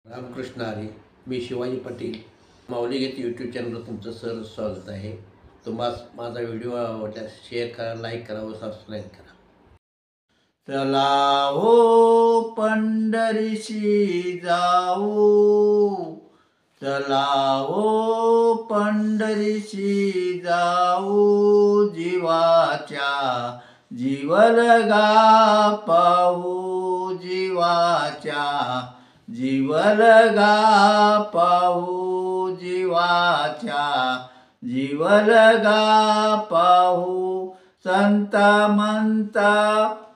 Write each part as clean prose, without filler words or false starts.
रामकृष्ण हरी. मी शिवाजी पाटील. माऊली गीत यूट्यूब चॅनलवर तुमचं सर स्वागत आहे. तुम्हाला माझा व्हिडिओ आवडल्यास शेअर करा, लाईक करा व सबस्क्राईब करा. चला हो पंढरीशी जाऊ, चला हो पंढरीशी जाऊ, जीवाच्या जीवलगा पाहू, जीवाच्या जीवलगा पाहू, जीवाच्या जीवलगा पाहू. संता म्हणता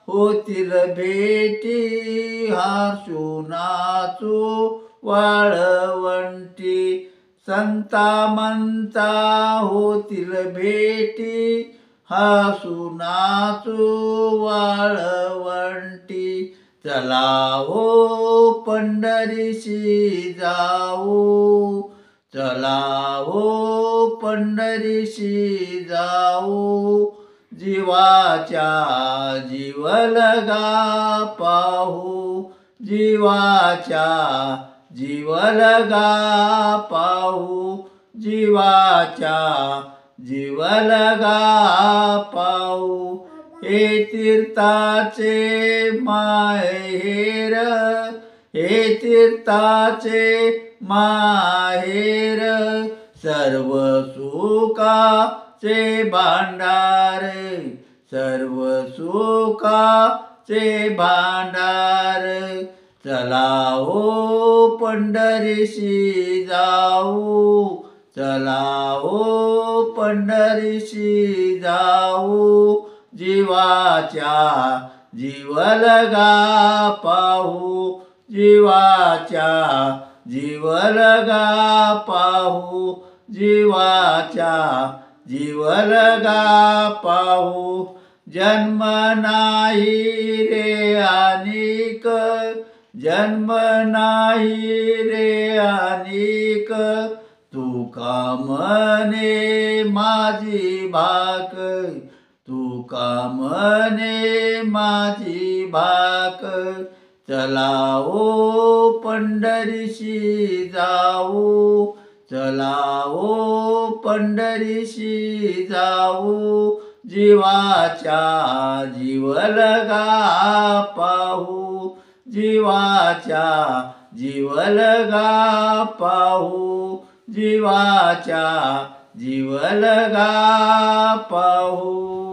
होतील भेटी, हासू नाचू वाळवंटी. संता म्हणता होतील भेटी, हासू नाचू वाळवंटी. चला हो पंढरीशी जाऊ, चला हो पंढरीशी जाऊ, जीवाच्या जीवलगा पाहू, जीवाच्या जीवलगा पाहू, जीवाच्या जीवलगा पाहू. हे तीर्थाचे माहेर, हे तीर्थाचे माहेर, सर्व सुखाचे भांडार, सर्व सुखाचे भांडार. चला हो पंढरीशी जाऊ, चला हो पंढरीशी जाऊ, जीवाच्या जीवलगा पाहू, जीवाच्या जीवलगा पाहू, जीवाच्या जीवलगा पाहू. जन्म नाही रे अनेक, जन्म नाही रे अनेक, तुका म्हणे माझी भाक, तुका म्हणे माझी भाक. चला हो पंढरीशी जाऊ, चला हो पंढरीशी जाऊ, जीवाच्या जीवलगा पाहू, जीवाच्या जीवलगा पाहू, जीवाच्या जीवलगा पाहू.